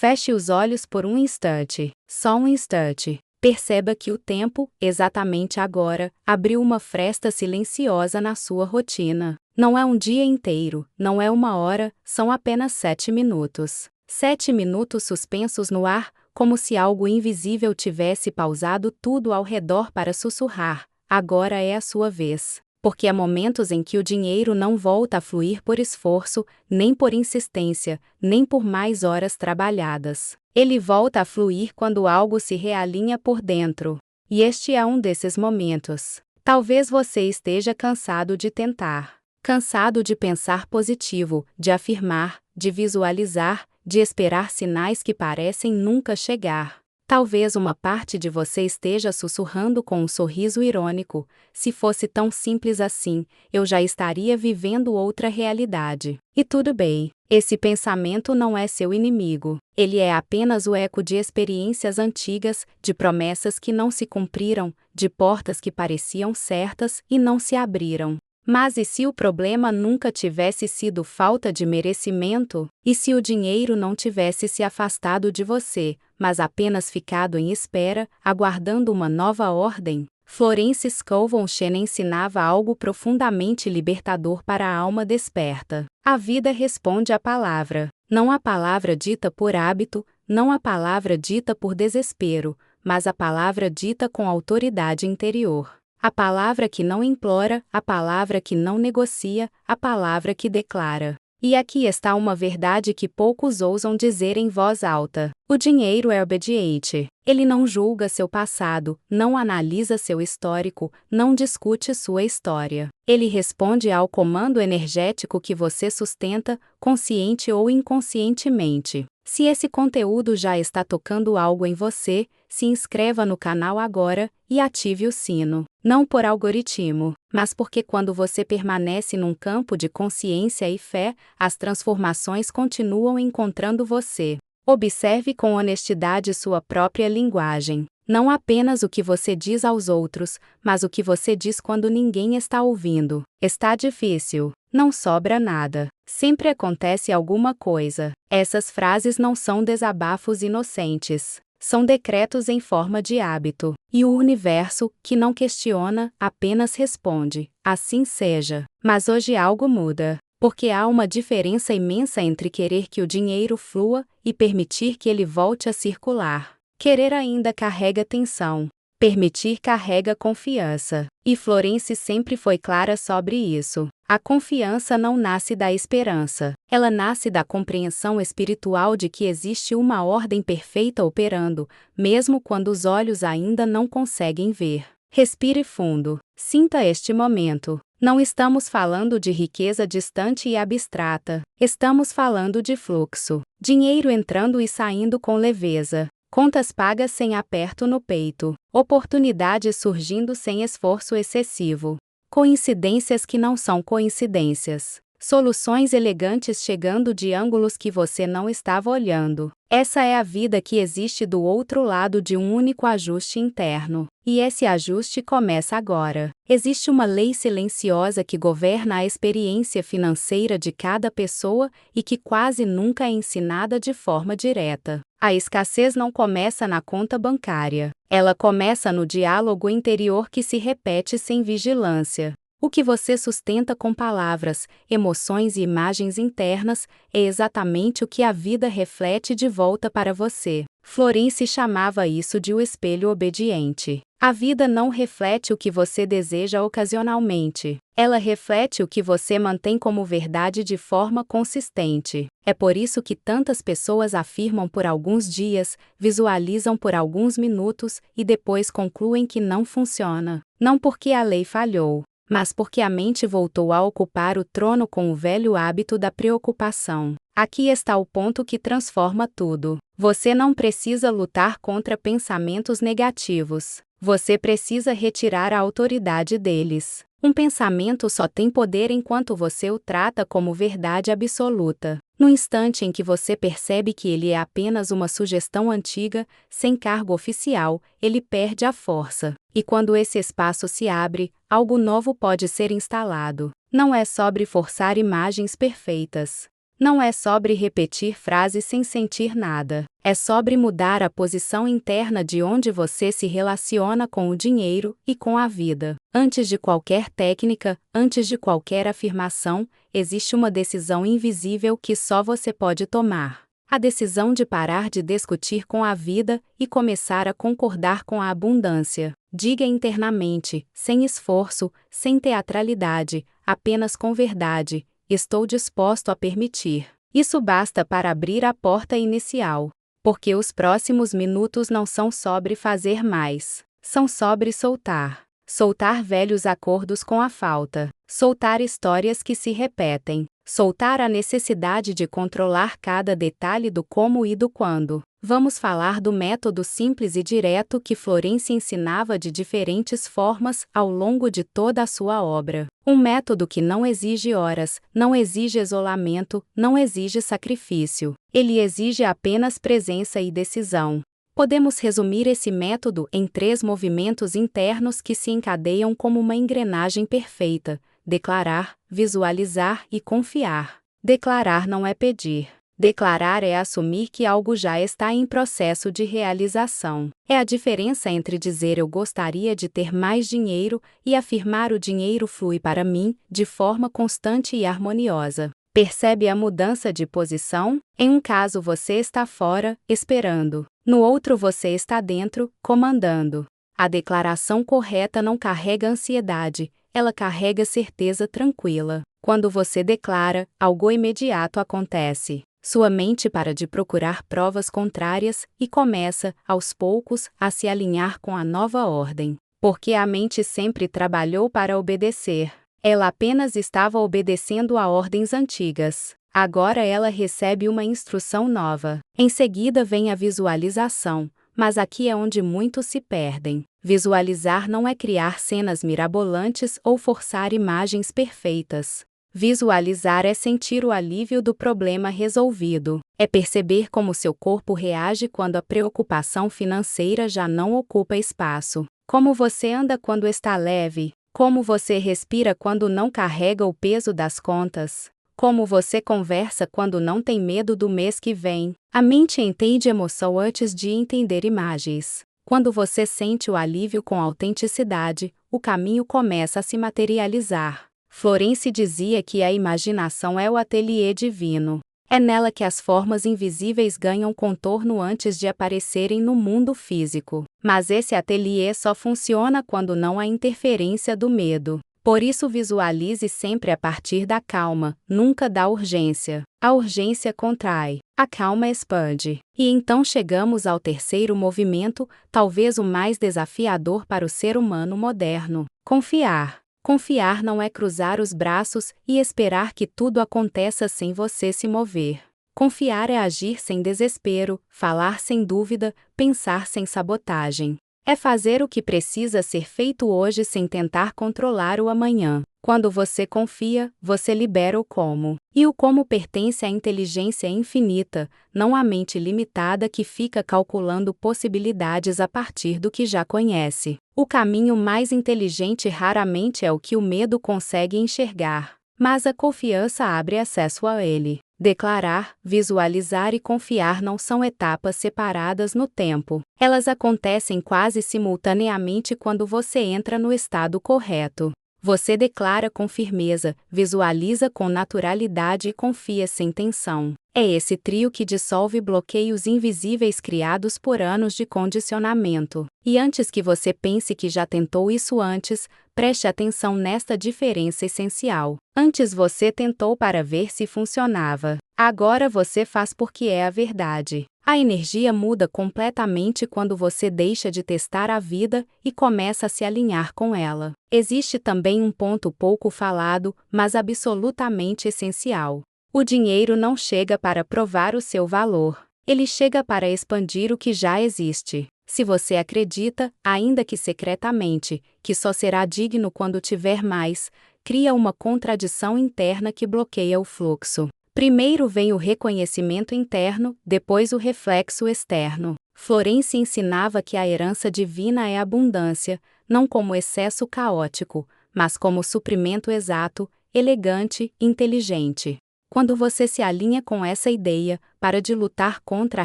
Feche os olhos por um instante, só um instante. Perceba que o tempo, exatamente agora, abriu uma fresta silenciosa na sua rotina. Não é um dia inteiro, não é uma hora, são apenas 7 minutos. 7 minutos suspensos no ar, como se algo invisível tivesse pausado tudo ao redor para sussurrar: agora é a sua vez. Porque há momentos em que o dinheiro não volta a fluir por esforço, nem por insistência, nem por mais horas trabalhadas. Ele volta a fluir quando algo se realinha por dentro. E este é um desses momentos. Talvez você esteja cansado de tentar. Cansado de pensar positivo, de afirmar, de visualizar, de esperar sinais que parecem nunca chegar. Talvez uma parte de você esteja sussurrando com um sorriso irônico: se fosse tão simples assim, eu já estaria vivendo outra realidade. E tudo bem, esse pensamento não é seu inimigo. Ele é apenas o eco de experiências antigas, de promessas que não se cumpriram, de portas que pareciam certas e não se abriram. Mas e se o problema nunca tivesse sido falta de merecimento? E se o dinheiro não tivesse se afastado de você, mas apenas ficado em espera, aguardando uma nova ordem? Florence Scovel ensinava algo profundamente libertador para a alma desperta. A vida responde à palavra. Não a palavra dita por hábito, não a palavra dita por desespero, mas a palavra dita com autoridade interior. A palavra que não implora, a palavra que não negocia, a palavra que declara. E aqui está uma verdade que poucos ousam dizer em voz alta: o dinheiro é obediente. Ele não julga seu passado, não analisa seu histórico, não discute sua história. Ele responde ao comando energético que você sustenta, consciente ou inconscientemente. Se esse conteúdo já está tocando algo em você, se inscreva no canal agora e ative o sino. Não por algoritmo, mas porque quando você permanece num campo de consciência e fé, as transformações continuam encontrando você. Observe com honestidade sua própria linguagem. Não apenas o que você diz aos outros, mas o que você diz quando ninguém está ouvindo. Está difícil. Não sobra nada. Sempre acontece alguma coisa. Essas frases não são desabafos inocentes. São decretos em forma de hábito. E o universo, que não questiona, apenas responde: assim seja. Mas hoje algo muda. Porque há uma diferença imensa entre querer que o dinheiro flua e permitir que ele volte a circular. Querer ainda carrega tensão. Permitir carrega confiança. E Florence sempre foi clara sobre isso. A confiança não nasce da esperança. Ela nasce da compreensão espiritual de que existe uma ordem perfeita operando, mesmo quando os olhos ainda não conseguem ver. Respire fundo. Sinta este momento. Não estamos falando de riqueza distante e abstrata. Estamos falando de fluxo. Dinheiro entrando e saindo com leveza. Contas pagas sem aperto no peito. Oportunidades surgindo sem esforço excessivo. Coincidências que não são coincidências. Soluções elegantes chegando de ângulos que você não estava olhando. Essa é a vida que existe do outro lado de um único ajuste interno. E esse ajuste começa agora. Existe uma lei silenciosa que governa a experiência financeira de cada pessoa e que quase nunca é ensinada de forma direta. A escassez não começa na conta bancária. Ela começa no diálogo interior que se repete sem vigilância. O que você sustenta com palavras, emoções e imagens internas é exatamente o que a vida reflete de volta para você. Florence chamava isso de o espelho obediente. A vida não reflete o que você deseja ocasionalmente. Ela reflete o que você mantém como verdade de forma consistente. É por isso que tantas pessoas afirmam por alguns dias, visualizam por alguns minutos e depois concluem que não funciona. Não porque a lei falhou, mas porque a mente voltou a ocupar o trono com o velho hábito da preocupação. Aqui está o ponto que transforma tudo. Você não precisa lutar contra pensamentos negativos. Você precisa retirar a autoridade deles. Um pensamento só tem poder enquanto você o trata como verdade absoluta. No instante em que você percebe que ele é apenas uma sugestão antiga, sem cargo oficial, ele perde a força. E quando esse espaço se abre, algo novo pode ser instalado. Não é sobre forçar imagens perfeitas. Não é sobre repetir frases sem sentir nada. É sobre mudar a posição interna de onde você se relaciona com o dinheiro e com a vida. Antes de qualquer técnica, antes de qualquer afirmação, existe uma decisão invisível que só você pode tomar. A decisão de parar de discutir com a vida e começar a concordar com a abundância. Diga internamente, sem esforço, sem teatralidade, apenas com verdade: estou disposto a permitir. Isso basta para abrir a porta inicial. Porque os próximos minutos não são sobre fazer mais. São sobre soltar. Soltar velhos acordos com a falta. Soltar histórias que se repetem. Soltar a necessidade de controlar cada detalhe do como e do quando. Vamos falar do método simples e direto que Florence ensinava de diferentes formas ao longo de toda a sua obra. Um método que não exige horas, não exige isolamento, não exige sacrifício. Ele exige apenas presença e decisão. Podemos resumir esse método em 3 movimentos internos que se encadeiam como uma engrenagem perfeita: declarar, visualizar e confiar. Declarar não é pedir. Declarar é assumir que algo já está em processo de realização. É a diferença entre dizer eu gostaria de ter mais dinheiro e afirmar o dinheiro flui para mim, de forma constante e harmoniosa. Percebe a mudança de posição? Em um caso você está fora, esperando. No outro você está dentro, comandando. A declaração correta não carrega ansiedade, ela carrega certeza tranquila. Quando você declara, algo imediato acontece. Sua mente para de procurar provas contrárias e começa, aos poucos, a se alinhar com a nova ordem. Porque a mente sempre trabalhou para obedecer. Ela apenas estava obedecendo a ordens antigas. Agora ela recebe uma instrução nova. Em seguida vem a visualização, mas aqui é onde muitos se perdem. Visualizar não é criar cenas mirabolantes ou forçar imagens perfeitas. Visualizar é sentir o alívio do problema resolvido. É perceber como seu corpo reage quando a preocupação financeira já não ocupa espaço. Como você anda quando está leve. Como você respira quando não carrega o peso das contas. Como você conversa quando não tem medo do mês que vem. A mente entende emoção antes de entender imagens. Quando você sente o alívio com autenticidade, o caminho começa a se materializar. Florence dizia que a imaginação é o ateliê divino. É nela que as formas invisíveis ganham contorno antes de aparecerem no mundo físico. Mas esse ateliê só funciona quando não há interferência do medo. Por isso visualize sempre a partir da calma, nunca da urgência. A urgência contrai, a calma expande. E então chegamos ao terceiro movimento, talvez o mais desafiador para o ser humano moderno: confiar. Confiar não é cruzar os braços e esperar que tudo aconteça sem você se mover. Confiar é agir sem desespero, falar sem dúvida, pensar sem sabotagem. É fazer o que precisa ser feito hoje sem tentar controlar o amanhã. Quando você confia, você libera o como. E o como pertence à inteligência infinita, não à mente limitada que fica calculando possibilidades a partir do que já conhece. O caminho mais inteligente raramente é o que o medo consegue enxergar, mas a confiança abre acesso a ele. Declarar, visualizar e confiar não são etapas separadas no tempo. Elas acontecem quase simultaneamente quando você entra no estado correto. Você declara com firmeza, visualiza com naturalidade e confia sem tensão. É esse trio que dissolve bloqueios invisíveis criados por anos de condicionamento. E antes que você pense que já tentou isso antes, preste atenção nesta diferença essencial. Antes você tentou para ver se funcionava. Agora você faz porque é a verdade. A energia muda completamente quando você deixa de testar a vida e começa a se alinhar com ela. Existe também um ponto pouco falado, mas absolutamente essencial. O dinheiro não chega para provar o seu valor. Ele chega para expandir o que já existe. Se você acredita, ainda que secretamente, que só será digno quando tiver mais, cria uma contradição interna que bloqueia o fluxo. Primeiro vem o reconhecimento interno, depois o reflexo externo. Florence ensinava que a herança divina é abundância, não como excesso caótico, mas como suprimento exato, elegante, inteligente. Quando você se alinha com essa ideia, para de lutar contra a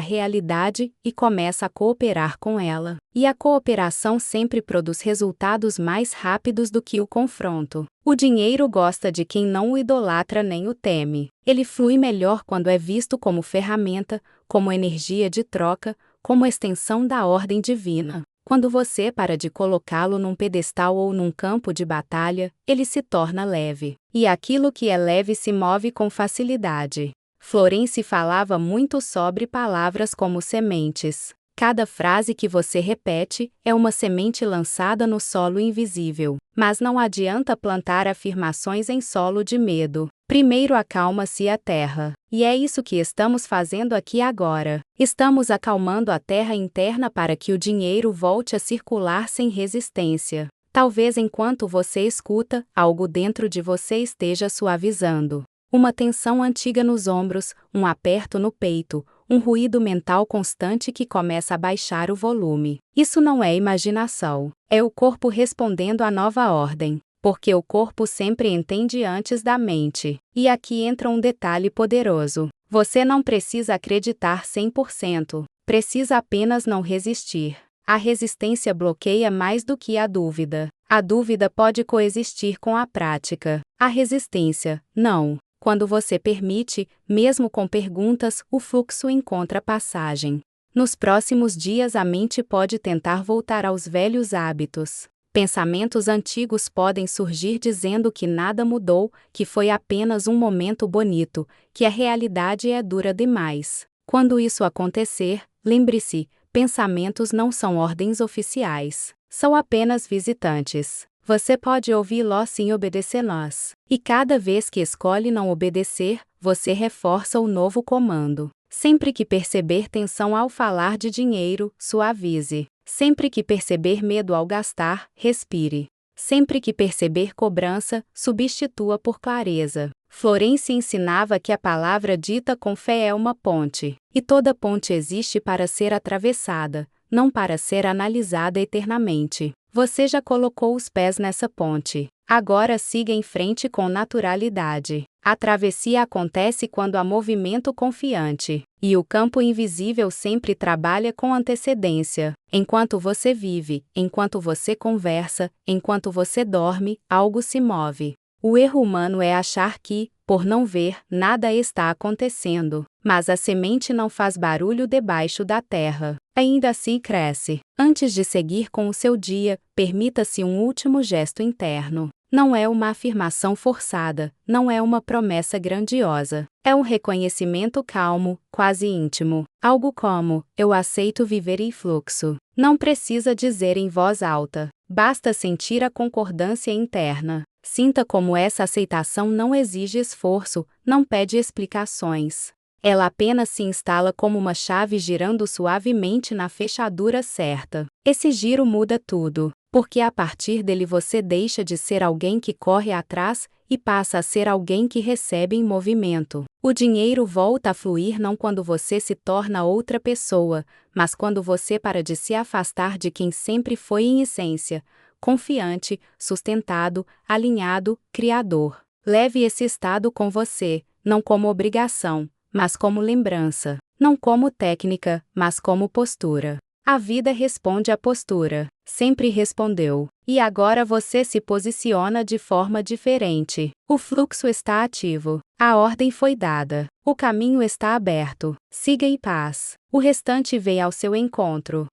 realidade e começa a cooperar com ela. E a cooperação sempre produz resultados mais rápidos do que o confronto. O dinheiro gosta de quem não o idolatra nem o teme. Ele flui melhor quando é visto como ferramenta, como energia de troca, como extensão da ordem divina. Quando você para de colocá-lo num pedestal ou num campo de batalha, ele se torna leve. E aquilo que é leve se move com facilidade. Florence falava muito sobre palavras como sementes. Cada frase que você repete é uma semente lançada no solo invisível. Mas não adianta plantar afirmações em solo de medo. Primeiro acalma-se a terra. E é isso que estamos fazendo aqui agora. Estamos acalmando a terra interna para que o dinheiro volte a circular sem resistência. Talvez enquanto você escuta, algo dentro de você esteja suavizando. Uma tensão antiga nos ombros, um aperto no peito, um ruído mental constante que começa a baixar o volume. Isso não é imaginação. É o corpo respondendo à nova ordem. Porque o corpo sempre entende antes da mente. E aqui entra um detalhe poderoso. Você não precisa acreditar 100%. Precisa apenas não resistir. A resistência bloqueia mais do que a dúvida. A dúvida pode coexistir com a prática. A resistência, não. Quando você permite, mesmo com perguntas, o fluxo encontra passagem. Nos próximos dias a mente pode tentar voltar aos velhos hábitos. Pensamentos antigos podem surgir dizendo que nada mudou, que foi apenas um momento bonito, que a realidade é dura demais. Quando isso acontecer, lembre-se, pensamentos não são ordens oficiais. São apenas visitantes. Você pode ouvi-los sem obedecer-los. E cada vez que escolhe não obedecer, você reforça o novo comando. Sempre que perceber tensão ao falar de dinheiro, suavize. Sempre que perceber medo ao gastar, respire. Sempre que perceber cobrança, substitua por clareza. Florence ensinava que a palavra dita com fé é uma ponte. E toda ponte existe para ser atravessada, não para ser analisada eternamente. Você já colocou os pés nessa ponte. Agora siga em frente com naturalidade. A travessia acontece quando há movimento confiante. E o campo invisível sempre trabalha com antecedência. Enquanto você vive, enquanto você conversa, enquanto você dorme, algo se move. O erro humano é achar que, por não ver, nada está acontecendo. Mas a semente não faz barulho debaixo da terra. Ainda assim cresce. Antes de seguir com o seu dia, permita-se um último gesto interno. Não é uma afirmação forçada, não é uma promessa grandiosa. É um reconhecimento calmo, quase íntimo. Algo como: eu aceito viver em fluxo. Não precisa dizer em voz alta. Basta sentir a concordância interna. Sinta como essa aceitação não exige esforço, não pede explicações. Ela apenas se instala como uma chave girando suavemente na fechadura certa. Esse giro muda tudo, porque a partir dele você deixa de ser alguém que corre atrás e passa a ser alguém que recebe em movimento. O dinheiro volta a fluir não quando você se torna outra pessoa, mas quando você para de se afastar de quem sempre foi em essência, confiante, sustentado, alinhado, criador. Leve esse estado com você, não como obrigação, mas como lembrança. Não como técnica, mas como postura. A vida responde à postura. Sempre respondeu. E agora você se posiciona de forma diferente. O fluxo está ativo. A ordem foi dada. O caminho está aberto. Siga em paz. O restante vem ao seu encontro.